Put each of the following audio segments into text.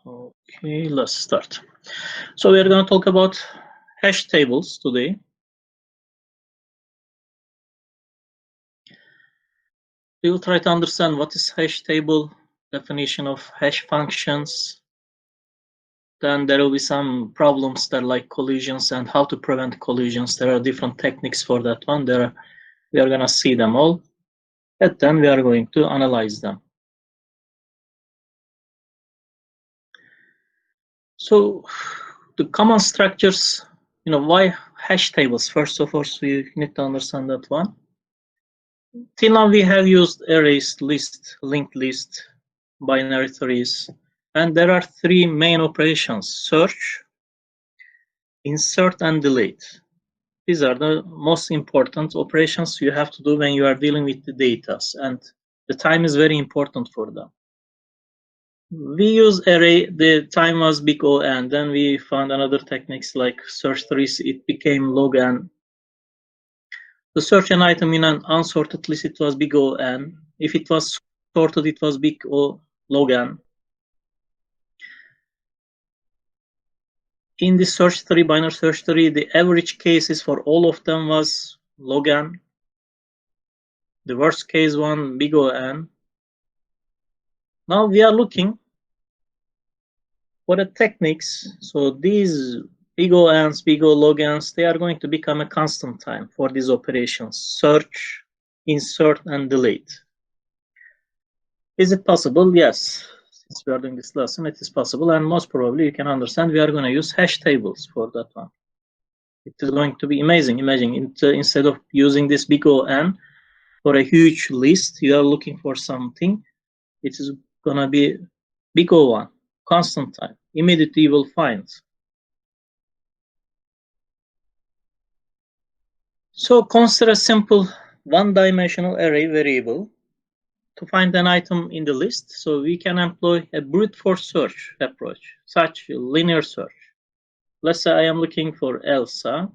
Okay, let's start. So we are going to talk about hash tables today. We will try to understand what is hash table, definition of hash functions. Then there will be some problems that like collisions and how to prevent collisions. There are different techniques for that one. We are going to see them all, and then we are going to analyze them. So the common structures, why hash tables? First of all, so you need to understand that one. Till now we have used arrays, list, linked list, binary trees, and there are three main operations: search, insert, and delete. These are the most important operations you have to do when you are dealing with the data, and the time is very important for them. We use array, the time was big O n, then we found another techniques like search trees, it became log n. To search an item in an unsorted list, it was big O n. If it was sorted, it was big O log n. In the search tree, binary search tree, the average cases for all of them was log n. The worst case one, big O n. Now we are looking for the techniques. So these big O n's, big O log n's, they are going to become a constant time for these operations: search, insert, and delete. Is it possible? Yes. Since we are doing this lesson, it is possible, and most probably you can understand we are going to use hash tables for that one. It is going to be amazing. Imagine instead of using this big O n for a huge list, you are looking for something. It is going to be big O1, constant time. Immediately you will find. So consider a simple one-dimensional array variable to find an item in the list. So we can employ a brute force search approach, such linear search. Let's say I am looking for Elsa.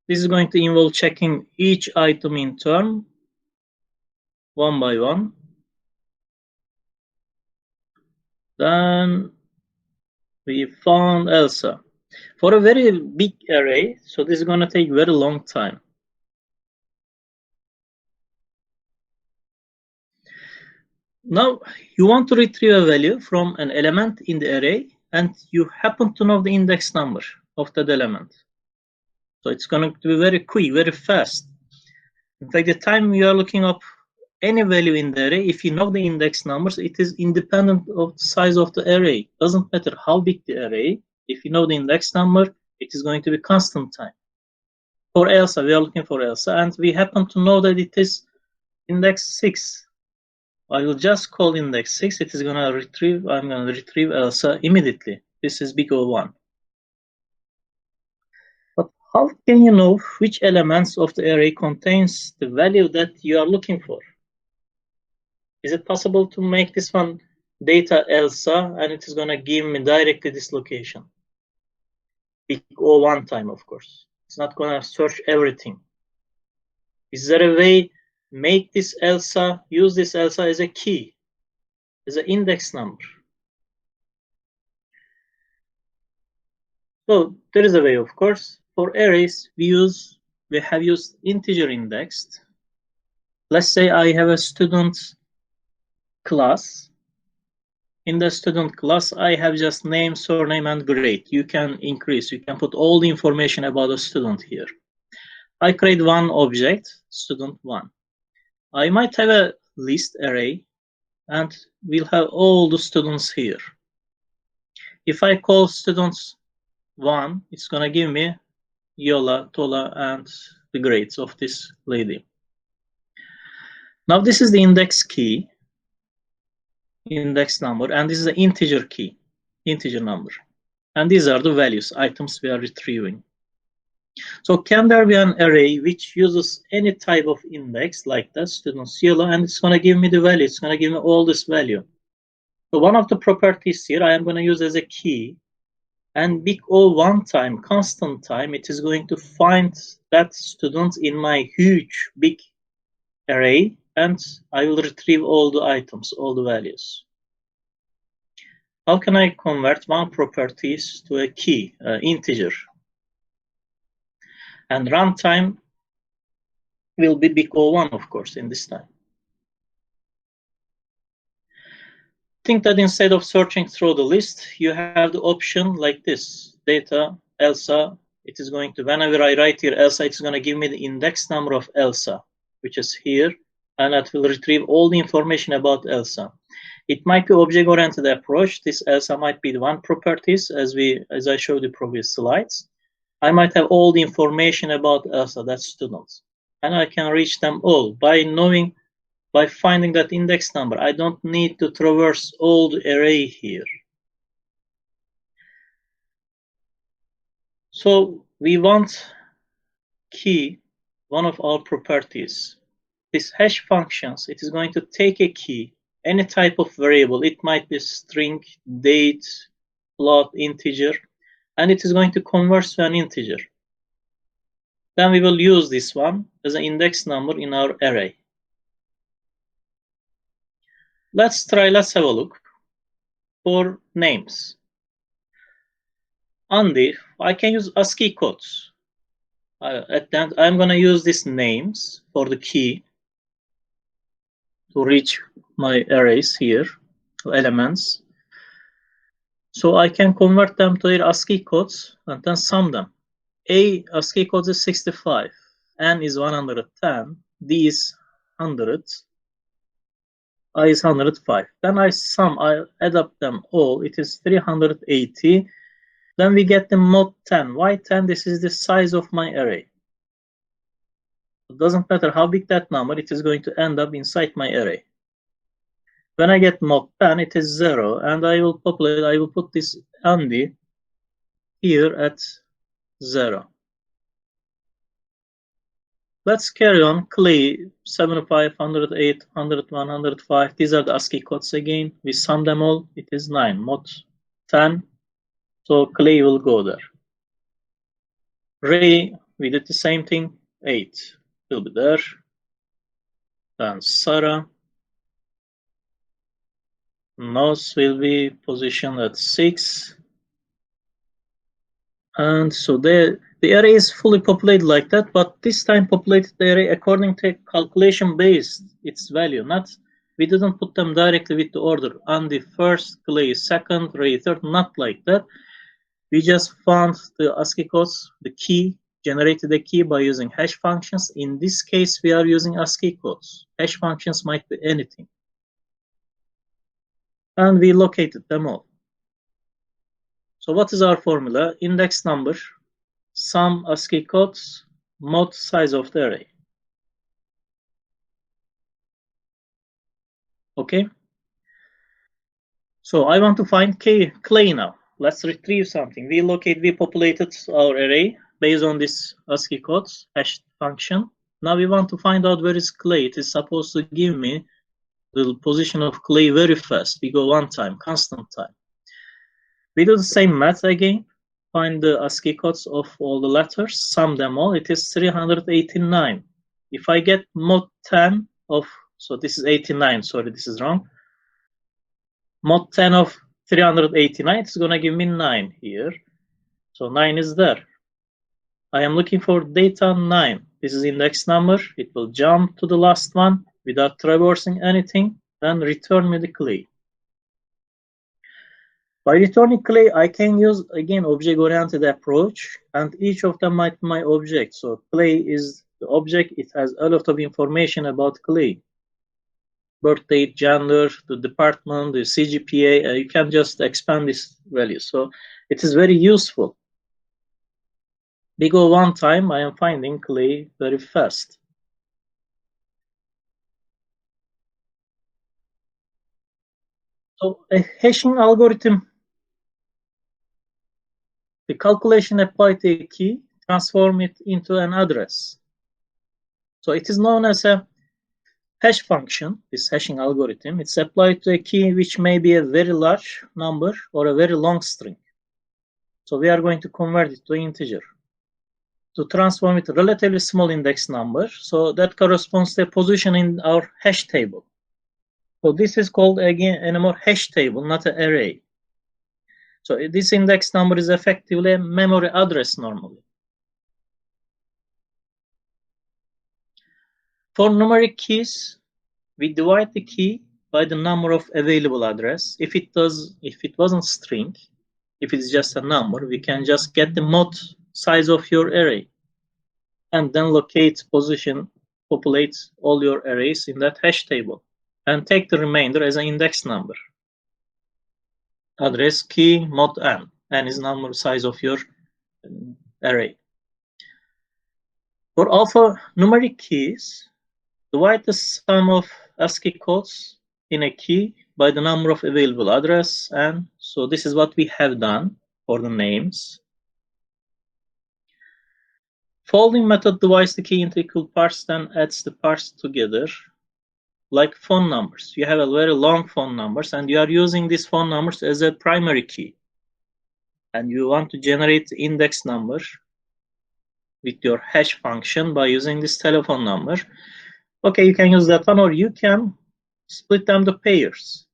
This is going to involve checking each item in turn, one by one. Then we found Elsa. For a very big array, so this is going to take a very long time. Now you want to retrieve a value from an element in the array, and you happen to know the index number of that element. So it's going to be very quick, very fast. In fact, the time you are looking up any value in the array, if you know the index numbers, it is independent of the size of the array. Doesn't matter how big the array. If you know the index number, it is going to be constant time. For Elsa, we are looking for Elsa, and we happen to know that it is index 6. I will just call index 6. It is going to retrieve. I'm going to retrieve Elsa immediately. This is big O1. But how can you know which elements of the array contains the value that you are looking for? Is it possible to make this one data Elsa, and it is going to give me directly this location? Big O1 time, of course. It's not going to search everything. Is there a way make this Elsa, use this Elsa as a key, as an index number? So there is a way, of course. For arrays, we have used integer indexed. Let's say I have a student class. In the student class, I have just name, surname, and grade. You can increase, you can put all the information about a student here. I create one object, student1. I might have a list array, and we'll have all the students here. If I call students1, it's going to give me Yola, Tola, and the grades of this lady. Now this is the index key, index number, and this is the integer key, integer number. And these are the values, items we are retrieving. So can there be an array which uses any type of index like that, students yellow, and it's going to give me the value. It's going to give me all this value. So one of the properties here I am going to use as a key, and big O1 time, constant time, it is going to find that student in my huge, big array, and I will retrieve all the items, all the values. how can I convert one properties to a key, integer? And runtime will be big O1, of course, in this time. Think that instead of searching through the list, you have the option like this, data, Elsa. It is going to, whenever I write here Elsa, it's going to give me the index number of Elsa, which is here, and that will retrieve all the information about Elsa. It might be object-oriented approach. This Elsa might be the one properties, as I showed the previous slides. I might have all the information about Elsa, that students, and I can reach them all by finding that index number. I don't need to traverse all the array here. So we want key, one of our properties. This hash functions, it is going to take a key, any type of variable. It might be string, date, float, integer, and it is going to convert to an integer. Then we will use this one as an index number in our array. Let's have a look for names. Andy, I can use ASCII codes. At the end, I'm going to use these names for the key to reach my arrays here, elements. So I can convert them to their ASCII codes and then sum them. A ASCII code is 65, N is 110, D is 100, I is 105. Then I add up them all, it is 380. Then we get the mod 10. Why 10? This is the size of my array. It doesn't matter how big that number, it is going to end up inside my array. When I get mod 10, it is 0, and I will put this Andy here at 0. Let's carry on. Clay 75, 108, 101, 105. These are the ASCII codes again. We sum them all. It is 9. Mod 10. So Clay will go there. Ray, we did the same thing. 8 will be there. Then Sarah. Nose will be positioned at 6. And so the array is fully populated like that, but this time populated the array according to calculation based its value. We didn't put them directly with the order. Andy first, Clay second, Ray third, not like that. We just found the ASCII codes, the key, generated the key by using hash functions. In this case, we are using ASCII codes. Hash functions might be anything. And we located them all. So what is our formula? Index number, sum ASCII codes, mod size of the array. Okay. So I want to find Clay now. Let's retrieve something. We populated our array based on this ASCII codes hash function. Now we want to find out where is Clay. It is supposed to give me the position of Clay very fast. We go one time, constant time. We do the same math again. Find the ASCII codes of all the letters, sum them all. It is 389. If I get mod 10 of, so this is 89, sorry, this is wrong. Mod 10 of 389, it's going to give me 9 here. So 9 is there. I am looking for data 9. This is index number. It will jump to the last one without traversing anything, then return me the Clay. By returning Clay, I can use, again, object-oriented approach, and each of them might be my object. So Clay is the object. It has a lot of information about Clay. Birth date, gender, the department, the CGPA. You can just expand this value. So it is very useful. We go one time, I am finding Clay very fast. So a hashing algorithm, the calculation applied to a key, transform it into an address. So it is known as a hash function, this hashing algorithm. It's applied to a key which may be a very large number or a very long string. So we are going to convert it to integer. To transform it to relatively small index number, so that corresponds to a position in our hash table. So this is called, again, anymore hash table, not an array. So this index number is effectively a memory address normally. For numeric keys, we divide the key by the number of available address. If it wasn't string, if it's just a number, we can just get the mod size of your array and then locate, position, populate all your arrays in that hash table and take the remainder as an index number. Address key mod n is number size of your array. For alphanumeric keys, divide the sum of ASCII codes in a key by the number of available address, and so this is what we have done for the names. Folding method divides the key into equal parts, then adds the parts together, like phone numbers. You have a very long phone numbers, and you are using these phone numbers as a primary key, and you want to generate the index number with your hash function by using this telephone number. Okay, you can use that one, or you can split them to pairs.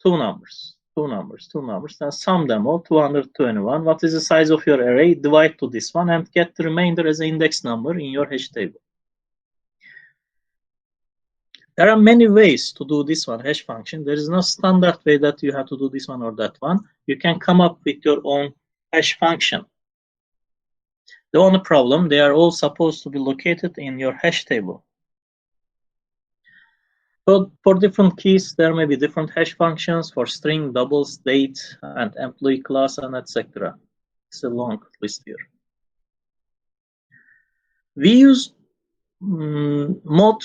Two numbers, then sum them all, 221. What is the size of your array? Divide to this one and get the remainder as an index number in your hash table. There are many ways to do this one, hash function. There is no standard way that you have to do this one or that one. You can come up with your own hash function. The only problem, they are all supposed to be located in your hash table. So for different keys, there may be different hash functions for string, doubles, date, and employee class, and etc. It's a long list here. We use mod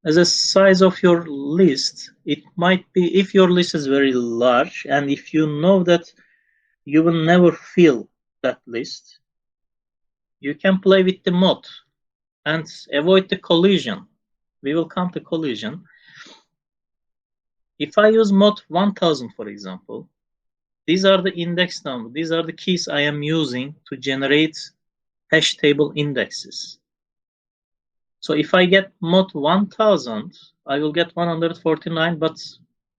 as a size of your list. It might be if your list is very large, and if you know that you will never fill that list, you can play with the mod and avoid the collision. We will come to collision. If I use mod 1000, for example, these are the index numbers. These are the keys I am using to generate hash table indexes. So if I get mod 1000, I will get 149, but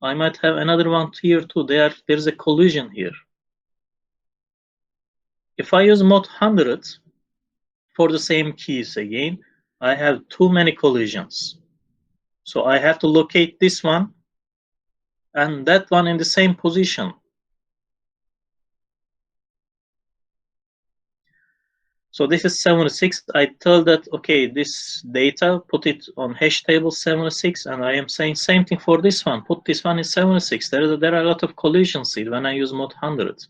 I might have another one here too. There's a collision here. If I use mod 100 for the same keys again, I have too many collisions. So I have to locate this one and that one in the same position. So this is 76. I tell that, okay, this data, put it on hash table 76, and I am saying same thing for this one. Put this one in 76. There are a lot of collisions here when I use mod 100.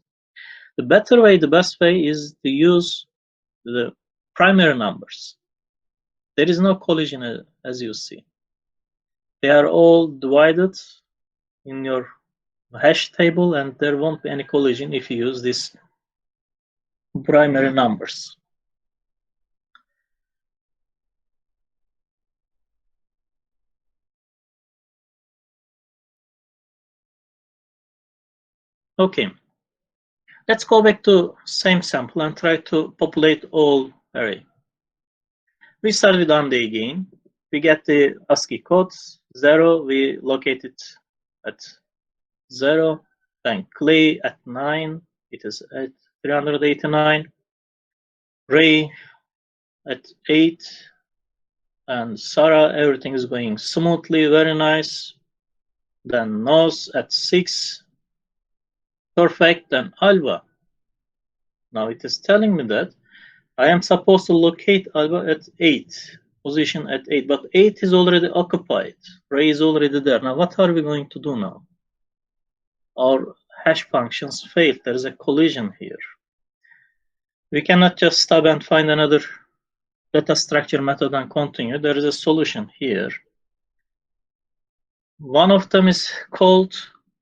The better way, the best way is to use the primary numbers. There is no collision as you see. They are all divided in your hash table, and there won't be any collision if you use these primary numbers. Okay, let's go back to same sample and try to populate all array. We start with Andy again. We get the ASCII codes 0. We locate it at 0. Then Clay at 9. It is at 389. Ray at 8. And Sarah, everything is going smoothly, very nice. Then Nos at 6. Perfect. Then Alba. Now it is telling me that I am supposed to locate Alba at 8, position at 8, but 8 is already occupied. Ray is already there. Now what are we going to do now? Our hash functions failed. There is a collision here. We cannot just stop and find another data structure method and continue. There is a solution here. One of them is called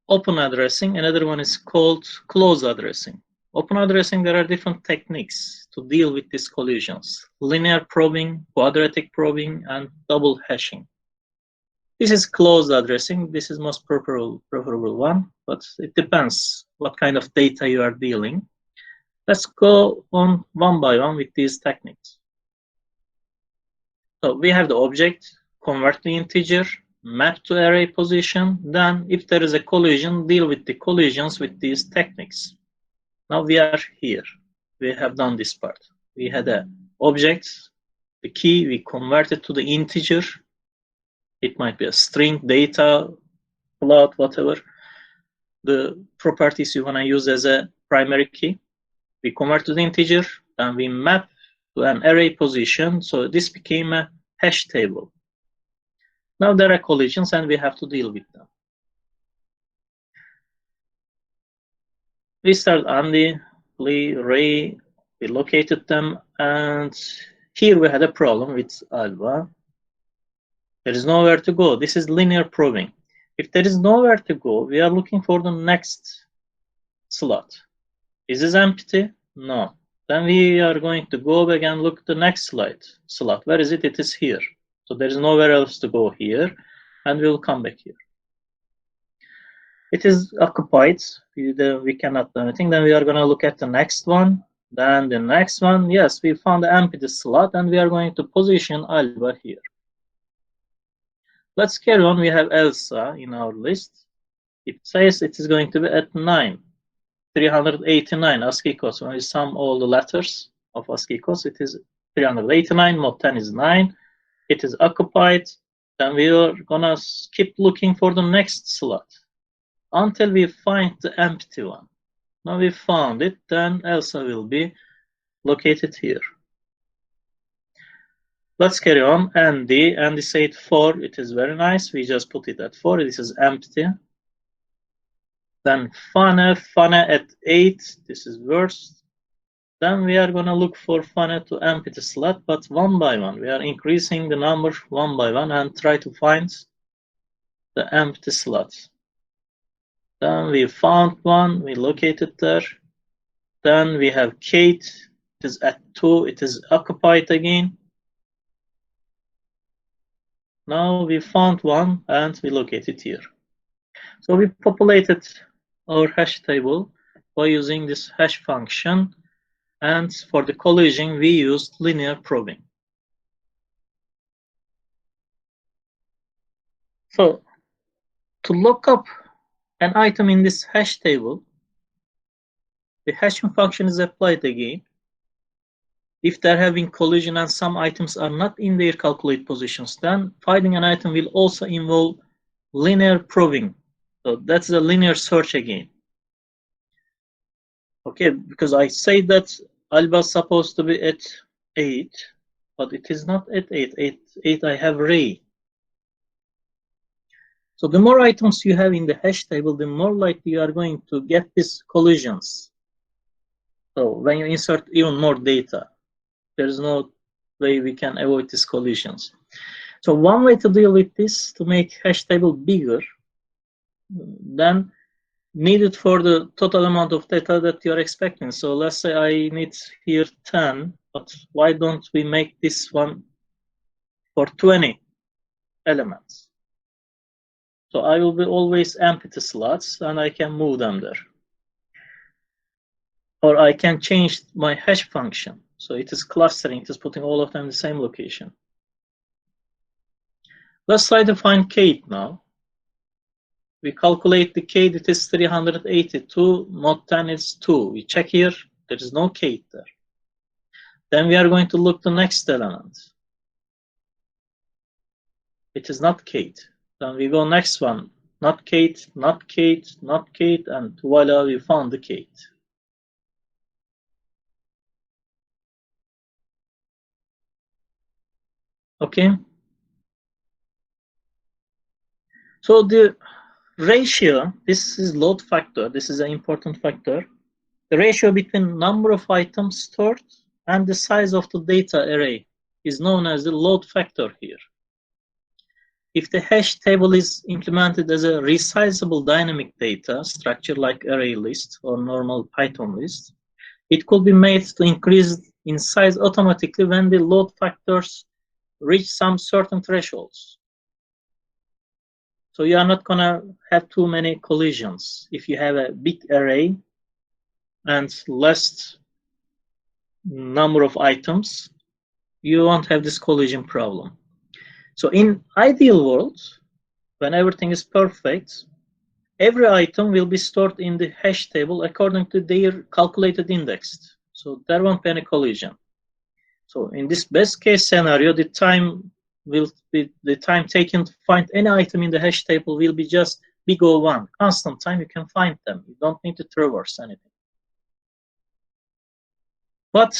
open addressing, another one is called close addressing. Open addressing, there are different techniques to deal with these collisions. Linear probing, quadratic probing, and double hashing. This is closed addressing. This is most preferable one, but it depends what kind of data you are dealing. Let's go on one by one with these techniques. So we have the object, convert to integer. map to array position. Then if there is a collision, deal with the collisions with these techniques. Now we are here. We have done this part. We had a object, the key, we convert it to the integer. It might be a string, data, float, whatever the properties you want to use as a primary key. We convert to the integer, and we map to an array position. So this became a hash table. Now there are collisions and we have to deal with them. We start Andy, Lee, Ray, we located them, and here we had a problem with Alba. There is nowhere to go. This is linear probing. If there is nowhere to go, we are looking for the next slot. Is this empty? No. Then we are going to go back and look at the next slot. Where is it? It is here. So there is nowhere else to go here, and we'll come back here. It is occupied. We cannot do anything. Then we are going to look at the next one. Then the next one. Yes, we found the empty slot, and we are going to position Alba here. Let's carry on. We have Elsa in our list. It says it is going to be at 9. 389 ASCII codes. When we sum all the letters of ASCII codes, it is 389. Mod 10 is 9. It is occupied. Then we are gonna keep looking for the next slot until we find the empty one. Now we found it. Then Elsa will be located here. Let's carry on. Andy said 4. It is very nice. We just put it at 4. This is empty. Then Fane at 8, this is worst. Then we are going to look for Fane to empty the slot, but one by one. We are increasing the number one by one and try to find the empty slots. Then we found one, we located there. Then we have Kate, it is at 2, it is occupied again. Now we found one and we located here. So we populated our hash table by using this hash function, and for the collision we used linear probing. So to look up an item in this hash table, the hashing function is applied again. If there have been collision and some items are not in their calculate positions, then finding an item will also involve linear probing. So that's a linear search again. Okay, because I say that Alba is supposed to be at 8, but it is not at 8. 8 I have Ray. So the more items you have in the hash table, the more likely you are going to get these collisions. So when you insert even more data, there is no way we can avoid these collisions. So one way to deal with this, to make hash table bigger than needed for the total amount of data that you're expecting. So let's say I need here 10, but why don't we make this one for 20 elements? So I will be always empty the slots and I can move them there. Or I can change my hash function. So it is clustering, it is putting all of them in the same location. Let's try to find Kate now. We calculate the Kate, it is 382, mod 10 is 2. We check here, there is no Kate there. Then we are going to look the next element. It is not Kate. Then we go next one, not Kate, not Kate, not Kate, and voila, we found the Kate. Okay. So the ratio, this is load factor, this is an important factor. The ratio between number of items stored and the size of the data array is known as the load factor here. If the hash table is implemented as a resizable dynamic data structure like array list or normal Python list, it could be made to increase in size automatically when the load factors reach some certain thresholds. So you are not gonna have too many collisions. If you have a big array and less number of items, you won't have this collision problem. So in ideal world, when everything is perfect, every item will be stored in the hash table according to their calculated index. So there won't be any collision. So in this best case scenario, the time taken to find any item in the hash table will be just big O1. Constant time, you can find them. You don't need to traverse anything. But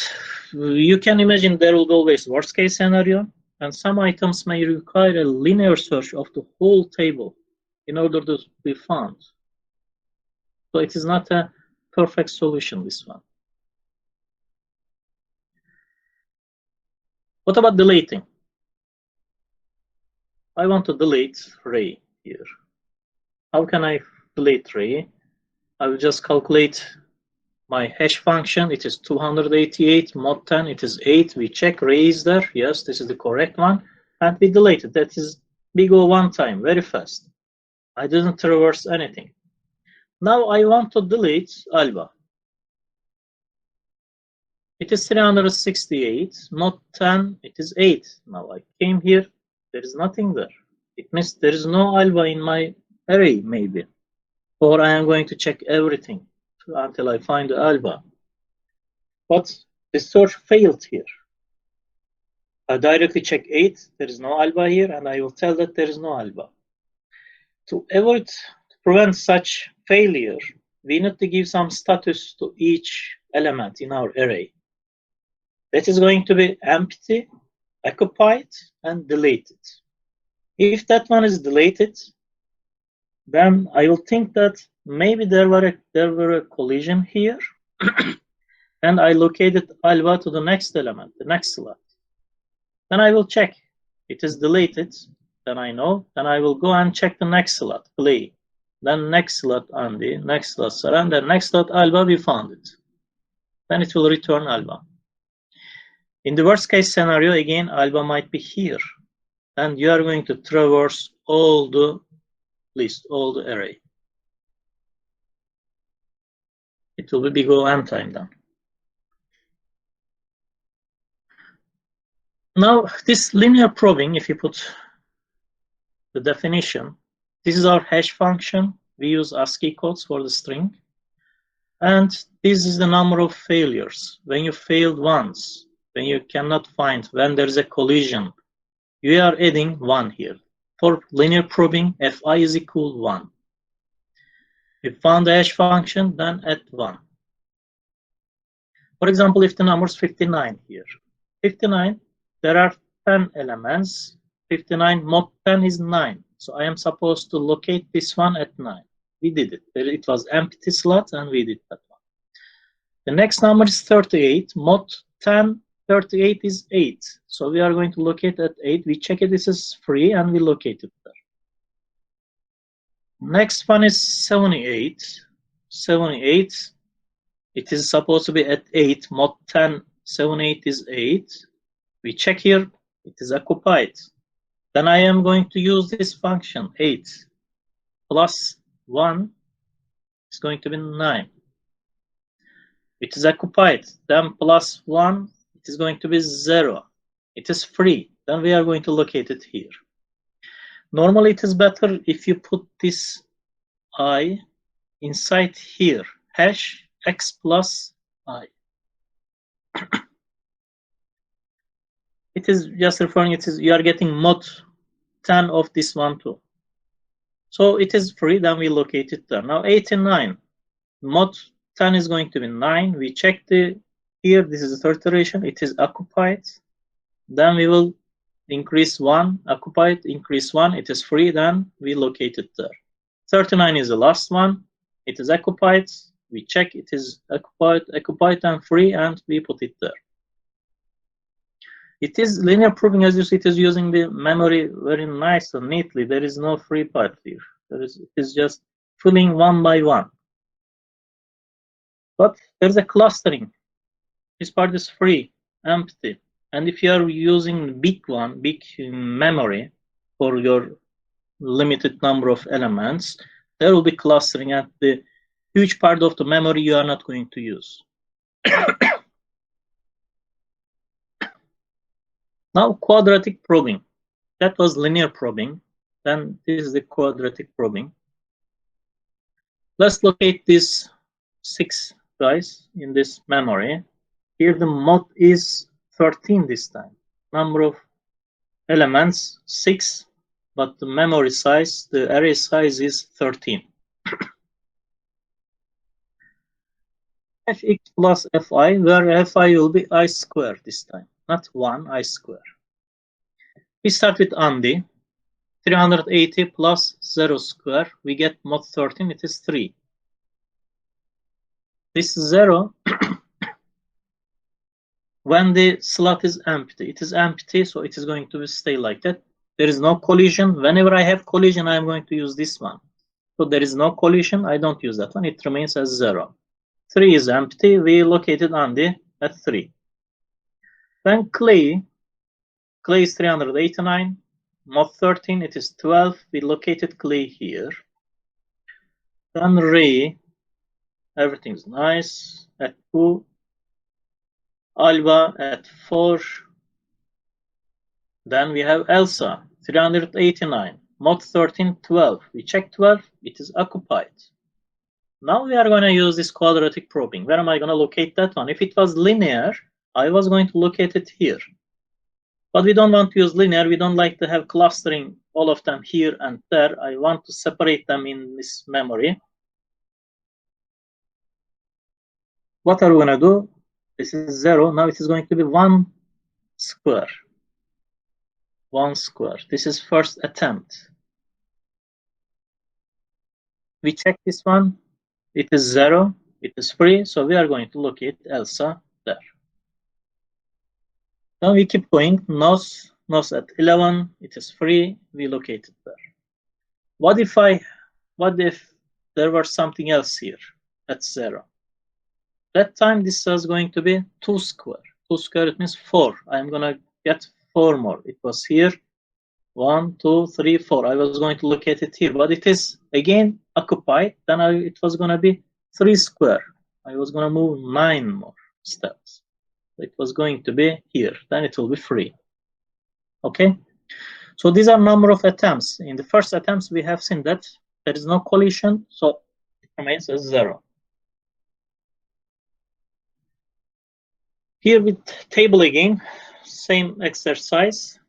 you can imagine there will be always worst case scenario, and some items may require a linear search of the whole table in order to be found. So it is not a perfect solution, this one. What about deleting? I want to delete Ray here. How can I delete Ray? I will just calculate my hash function. It is 288 mod 10. It is 8. We check Ray is there. Yes, this is the correct one. And we delete it. That is big O one time, very fast. I didn't traverse anything. Now I want to delete Alba. It is 368. Mod 10, it is 8. Now I came here. There is nothing there. It means there is no Alba in my array, maybe. Or I am going to check everything until I find the Alba. But the search failed here. I directly check 8. There is no Alba here, and I will tell that there is no Alba. To prevent such failure, we need to give some status to each element in our array. That is going to be empty, occupied, and deleted. If that one is deleted, then I will think that maybe there were a collision here, and I located Alba to the next element, the next slot. Then I will check. It is deleted. Then I know. Then I will go and check the next slot, play. Then next slot Andy, next slot Sarah, and then next slot Alba, we found it. Then it will return Alba. In the worst case scenario, again, Alba might be here. And you are going to traverse all the list, all the array. It will be big O n time then. Now, this linear probing, if you put the definition, this is our hash function. We use ASCII codes for the string. And this is the number of failures. When you failed once, when you cannot find, when there's a collision, you are adding 1 here. For linear probing, fi is equal 1. We found the hash function, then add 1. For example, if the number is 59 here. 59, there are 10 elements. 59 mod 10 is 9. So I am supposed to locate this one at 9. We did it. It was empty slot, and we did that one. The next number is 38. Mod 10, 38 is 8. So we are going to locate at 8. We check it, this is free, and we locate it there. Next one is 78. 78, it is supposed to be at 8. Mod 10, 78 is 8. We check here, it is occupied. Then I am going to use this function, 8 plus 1 is going to be 9. It is occupied. Then plus 1, it is going to be 0. It is free. Then we are going to locate it here. Normally, it is better if you put this I inside here, hash x plus I. It is just referring, it is you are getting mod 10 of this one too. So it is free, then we locate it there. Now 89, mod 10 is going to be 9. We check the here, this is the third iteration, it is occupied. Then we will increase 1, occupied, increase 1, it is free, then we locate it there. 39 is the last one, it is occupied. We check it is occupied and free, and we put it there. It is linear probing, as you see, it is using the memory very nice and neatly. There is no free part here. It is just filling one by one. But there's a clustering. This part is free, empty. And if you are using big memory for your limited number of elements, there will be clustering at the huge part of the memory you are not going to use. Now, quadratic probing. That was linear probing. Then this is the quadratic probing. Let's locate these 6 guys in this memory. Here the mod is 13 this time. Number of elements 6, but the memory size, the array size is 13. Fx plus fi, where fi will be I square this time, not 1, I square. We start with undi. 380 plus 0 square, we get mod 13, it is 3. This 0, when the slot is empty, it is empty, so it is going to stay like that. There is no collision. Whenever I have collision, I am going to use this one. So there is no collision, I don't use that one, it remains as 0. 3 is empty, we located undi at 3. Then clay is 389. Mod 13, it is 12. We located clay here. Then ray, everything's nice, at 2. Alba at 4. Then we have Elsa, 389. Mod 13, 12. We check 12, it is occupied. Now we are going to use this quadratic probing. Where am I going to locate that one? If it was linear, I was going to locate it here. But we don't want to use linear. We don't like to have clustering all of them here and there. I want to separate them in this memory. What are we going to do? This is 0. Now it is going to be 1 square. 1 square. This is first attempt. We check this one. It is 0. It is free. So we are going to locate Elsa there. Now we keep going. Nos at 11. It is free. We locate it there. What if there were something else here at 0? That time this was going to be 2 square. 2 square, it means 4. I'm going to get 4 more. It was here. 1, 2, 3, 4. I was going to locate it here, but it is again occupied. Then it was going to be 3 square. I was going to move 9 more steps. It was going to be here. Then it will be free. Okay. So these are number of attempts. In the first attempts, we have seen that there is no collision, so it remains as 0. Here with table again, same exercise.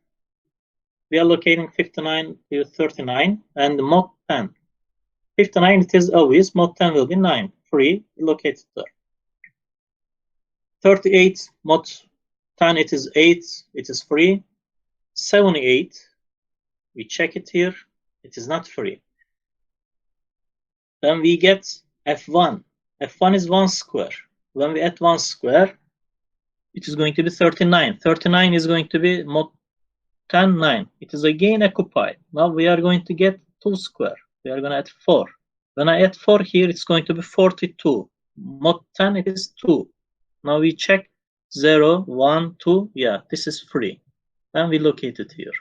We are locating 59 to 39 and mod 10. 59 it is obvious, mod 10 will be 9. Free, located there. 38, mod 10 it is 8, it is free. 78, we check it here, it is not free. Then we get F1. F1 is 1 square. When we add 1 square, it is going to be 39. 39 is going to be mod 10, 9. It is again occupied. Now we are going to get 2 square. We are going to add 4. When I add 4 here, it's going to be 42. Mod 10, it is 2. Now we check 0, 1, 2. Yeah, this is free. Then we locate it here.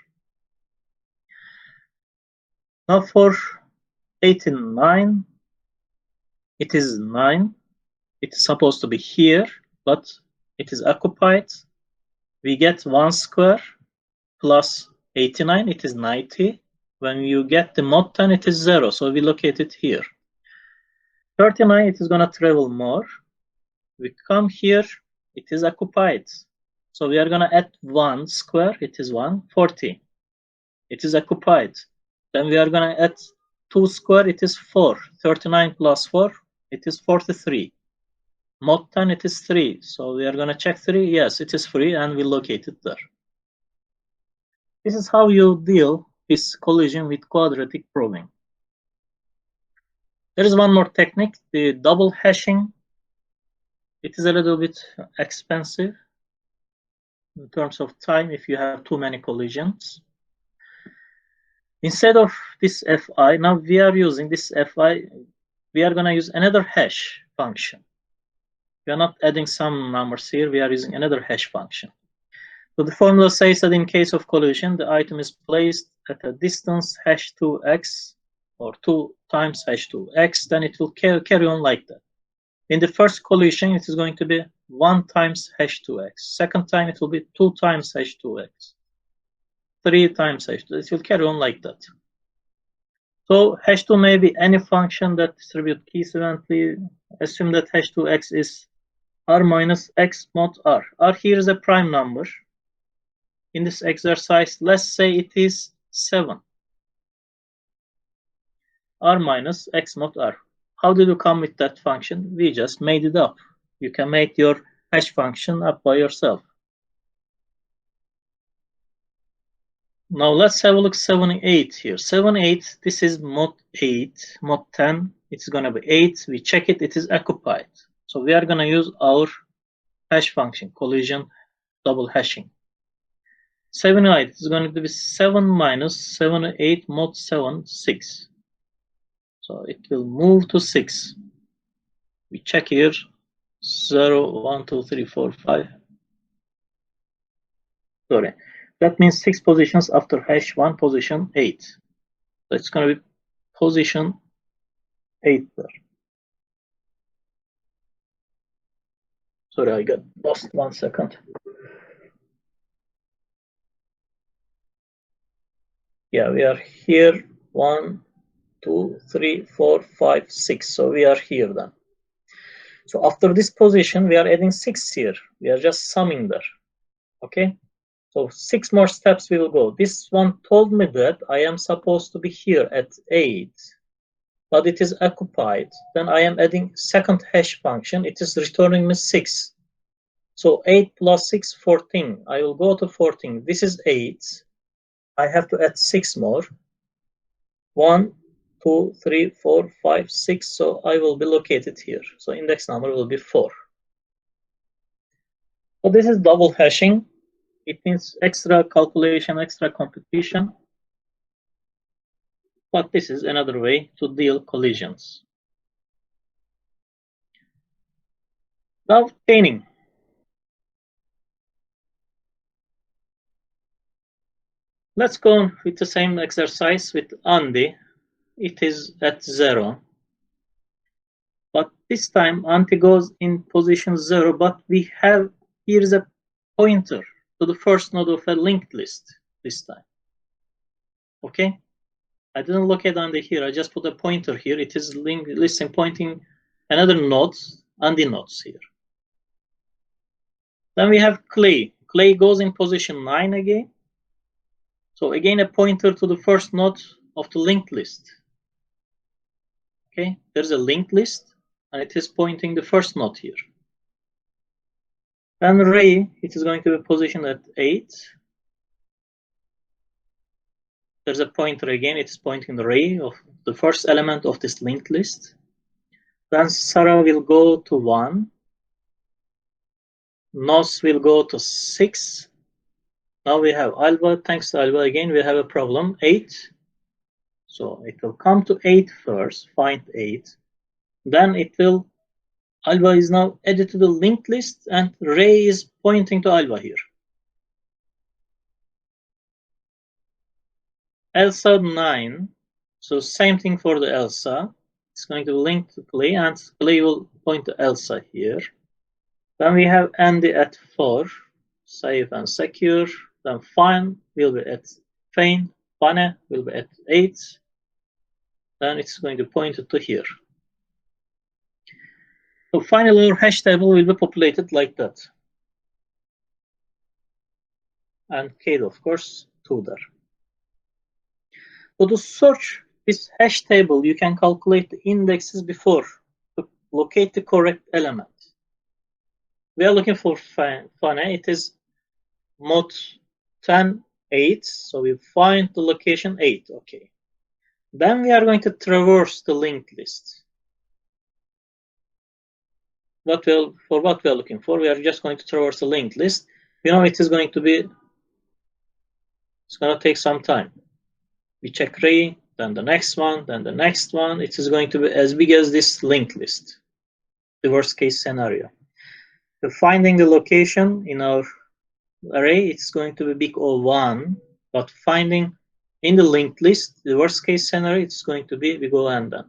Now for 89, it is 9. It is supposed to be here, but it is occupied. We get 1 square plus 89, it is 90. When you get the mod 10, it is 0, so we locate it here. 39, it is going to travel more. We come here, it is occupied. So we are going to add 1 square, it is 1, 40. It is occupied. Then we are going to add 2 square, it is 4. 39 plus 4, it is 43. Mod 10, it is 3. So we are going to check 3. Yes, it is free, and we locate it there. This is how you deal with collision with quadratic probing. There is one more technique, the double hashing. It is a little bit expensive in terms of time if you have too many collisions. Instead of this fi, now we are using this fi, we are going to use another hash function. We are not adding some numbers here, we are using another hash function. So the formula says that in case of collision, the item is placed at a distance #2x or 2 times #2x, then it will carry on like that. In the first collision, it is going to be 1 times #2x. Second time, it will be 2 times #2x. 3 times #2. It will carry on like that. So hash2 may be any function that distributes keys eventually. Assume that hash2x is r minus x mod r. R here is a prime number. In this exercise, let's say it is 7. R minus x mod r. How did you come with that function? We just made it up. You can make your hash function up by yourself. Now let's have a look 7, 8 here. 7, 8, this is mod 8, mod 10. It's going to be 8. We check it, it is occupied. So we are going to use our hash function, collision double hashing. 7, 8 is going to be 7 minus 7, 8 mod 7, 6. So it will move to 6. We check here 0, 1, 2, 3, 4, 5. Sorry. That means 6 positions after hash 1 position 8. So it's going to be position 8 there. Sorry, I got lost 1 second. Yeah, we are here 1, 2, 3, 4, 5, 6. So we are here then. So after this position, we are adding 6 here. We are just summing there. Okay. So 6 more steps we will go. This one told me that I am supposed to be here at 8, but it is occupied. Then I am adding second hash function. It is returning me 6. So 8 plus 6, 14. I will go to 14. This is 8. I have to add 6 more. 1, 2, 3, 4, 5, 6. So I will be located here. So index number will be 4. So this is double hashing. It means extra calculation, extra computation. But this is another way to deal collisions. Now chaining. Let's go with the same exercise with Andy. It is at 0. But this time Andy goes in position 0, but we have here is a pointer to the first node of a linked list this time. Okay? I didn't look at Andy here. I just put a pointer here. It is linked list and pointing another node, Andy nodes here. Then we have Clay. Clay goes in position 9 again. So again, a pointer to the first node of the linked list. Okay, there's a linked list, and it is pointing the first node here. Then Ray, it is going to be positioned at 8. There's a pointer again, it is pointing the Ray of the first element of this linked list. Then Sarah will go to 1. Nos will go to 6. Now we have Alba. Thanks to Alba again, we have a problem. 8. So it will come to 8 first, find 8. Then it will, Alba is now added to the linked list, and Ray is pointing to Alba here. Elsa 9. So same thing for the Elsa. It's going to link to Clay, and Clay will point to Elsa here. Then we have Andy at 4. Safe and secure. Then Fine will be at Fane. Fane will be at 8. Then it's going to point to here. So finally, our hash table will be populated like that. And Kate, of course, 2 there. So to search this hash table, you can calculate the indexes before to locate the correct element. We are looking for Fane. It is mod 10, 8. So we find the location 8. Okay. Then we are going to traverse the linked list. For what we are looking for, we are just going to traverse the linked list. You know, it is going to be, it's going to take some time. We check Ray, then the next one, then the next one. It is going to be as big as this linked list, the worst case scenario. So finding the location in our array, it's going to be big O1, but finding in the linked list, the worst case scenario, it's going to be big O n then.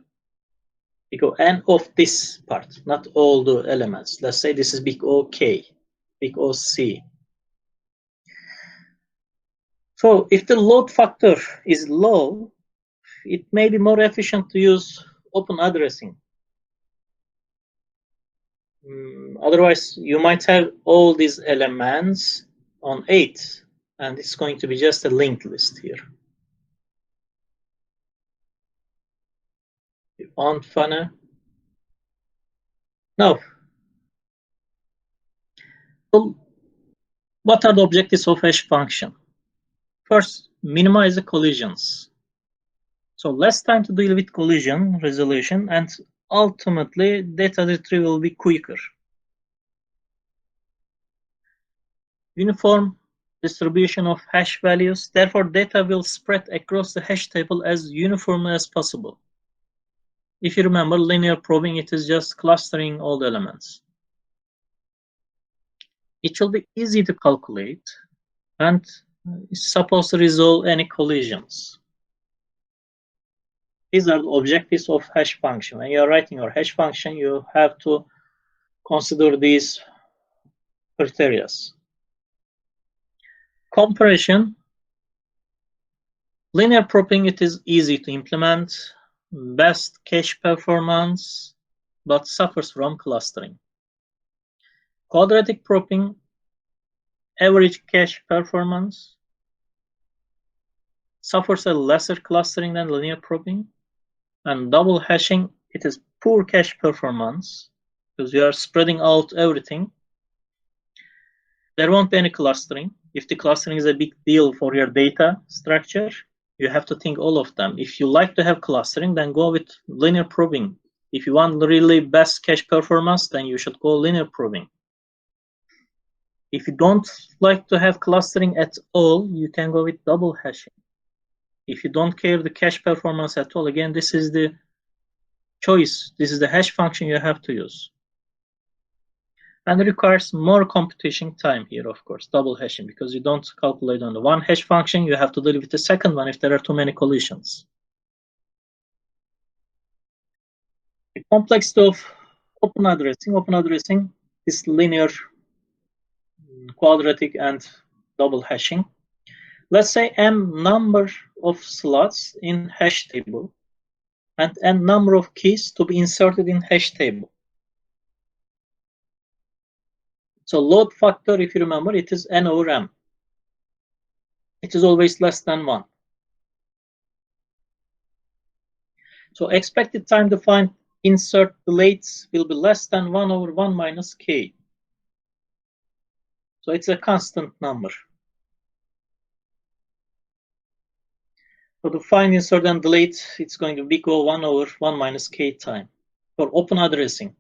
Big O n of this part, not all the elements. Let's say this is big OK, big OC. So if the load factor is low, it may be more efficient to use open addressing. Otherwise, you might have all these elements on 8, and it's going to be just a linked list here. Unfunny. Now, what are the objectives of hash function? First, minimize the collisions. So less time to deal with collision resolution, and ultimately data retrieval will be quicker. Uniform distribution of hash values, therefore data will spread across the hash table as uniformly as possible. If you remember linear probing, it is just clustering all the elements. It will be easy to calculate and it's supposed to resolve any collisions. These are the objectives of hash function. When you are writing your hash function, you have to consider these criteria. Comparison. Linear probing, it is easy to implement, best cache performance, but suffers from clustering. Quadratic probing, average cache performance, suffers a lesser clustering than linear probing. And double hashing, it is poor cache performance because you are spreading out everything. There won't be any clustering. If the clustering is a big deal for your data structure, you have to think all of them. If you like to have clustering, then go with linear probing. If you want really best cache performance, then you should go linear probing. If you don't like to have clustering at all, you can go with double hashing. If you don't care the cache performance at all, again, this is the choice. This is the hash function you have to use. And it requires more computation time here, of course, double hashing, because you don't calculate on the one hash function, you have to deal with the second one if there are too many collisions. The complexity of open addressing is linear, quadratic, and double hashing. Let's say n number of slots in hash table and n number of keys to be inserted in hash table. So load factor, if you remember, it is n over m. It is always less than 1. So expected time to find insert deletes will be less than 1 over 1 minus k. So it's a constant number. So to find insert and delete, it's going to be equal 1 over 1 minus k time for open addressing,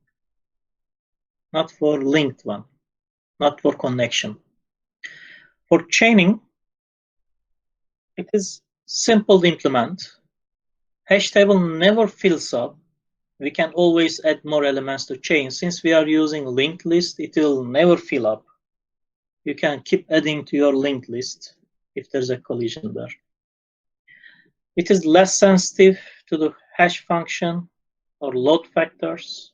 not for linked one, not for connection. For chaining, it is simple to implement. Hash table never fills up. We can always add more elements to chain. Since we are using linked list, it will never fill up. You can keep adding to your linked list if there's a collision there. It is less sensitive to the hash function or load factors.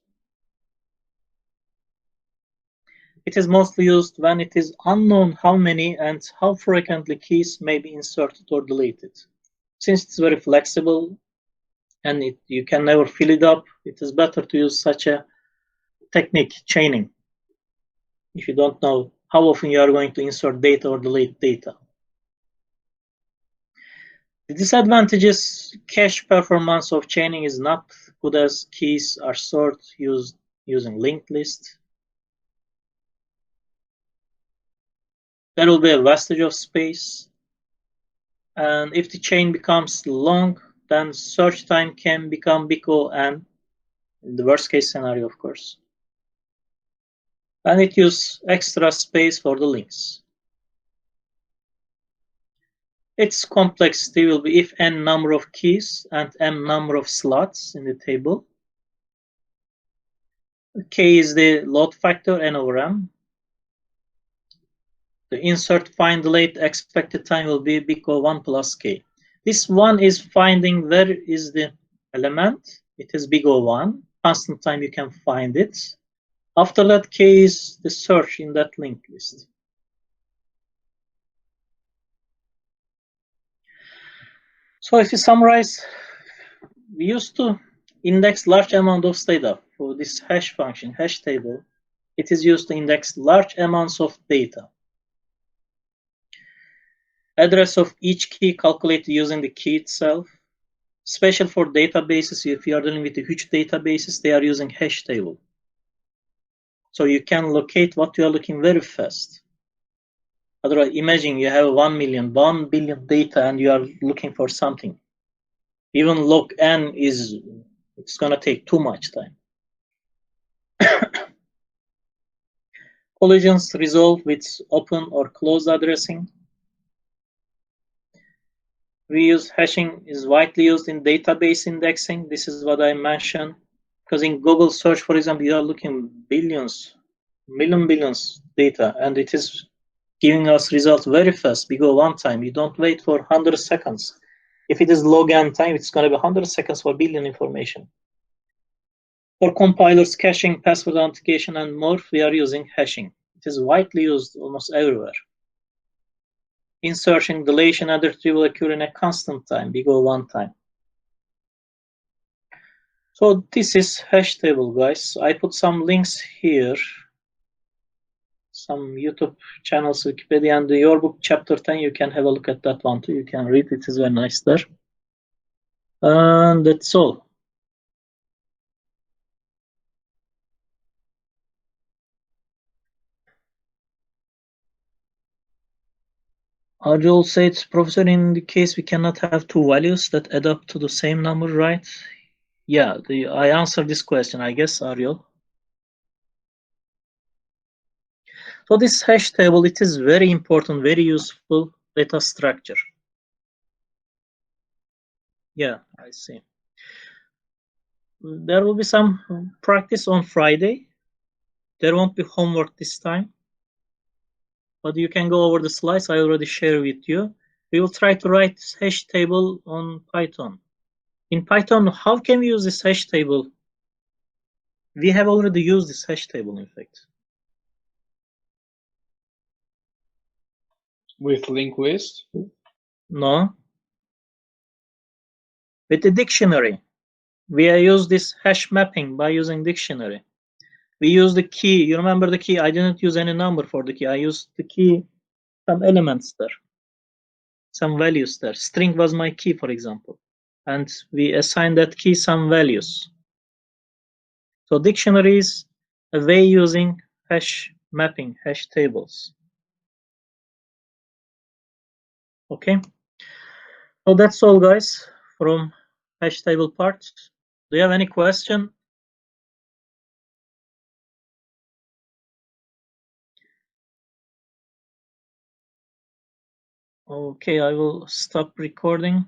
It is mostly used when it is unknown how many and how frequently keys may be inserted or deleted. Since it's very flexible and you can never fill it up, it is better to use such a technique, chaining, if you don't know how often you are going to insert data or delete data. The disadvantages: cache performance of chaining is not good as keys are stored using linked list. There will be a wastage of space. And if the chain becomes long, then search time can become big O n, in the worst case scenario, of course. And it uses extra space for the links. Its complexity will be if n number of keys and m number of slots in the table. K is the load factor, n over m. The insert, find, delete expected time will be big O 1 plus k. This one is finding where is the element. It is big O 1. Constant time you can find it. After that, k is the search in that linked list. So if you summarize, we used to index large amount of data for this hash function, hash table. It is used to index large amounts of data. Address of each key calculated using the key itself. Special for databases, if you are dealing with a huge databases, they are using hash table. So you can locate what you are looking very fast. Otherwise, imagine you have 1 billion data and you are looking for something. Even log n it's gonna take too much time. Collisions resolve with open or closed addressing. We use hashing is widely used in database indexing. This is what I mentioned. Because in Google search, for example, you are looking billions data, and it is giving us results very fast. We go one time. You don't wait for 100 seconds. If it is log n time, it's going to be 100 seconds for billion information. For compilers, caching, password authentication, and more, we are using hashing. It is widely used almost everywhere. Insertion, deletion, and retrieval occur in a constant time. We go one time. So this is hash table, guys. I put some links here. Some YouTube channels, Wikipedia, and your book, chapter 10. You can have a look at that one too. You can read it. It is very nice there. And that's all. Arjul said, Professor, in the case we cannot have two values that add up to the same number, right? Yeah, I answered this question, I guess, Arjul. So this hash table, it is very important, very useful data structure. Yeah, I see. There will be some practice on Friday. There won't be homework this time, but you can go over the slides I already shared with you. We will try to write this hash table on Python. In Python, how can we use this hash table? We have already used this hash table, in fact. With linked list? No. With the dictionary. We use this hash mapping by using dictionary. We use the key. You remember the key? I didn't use any number for the key. I used the key, some elements there, some values there. String was my key, for example. And we assign that key some values. So dictionary is a way using hash mapping, hash tables. Okay. So that's all, guys, from hash table part. Do you have any question? Okay, I will stop recording.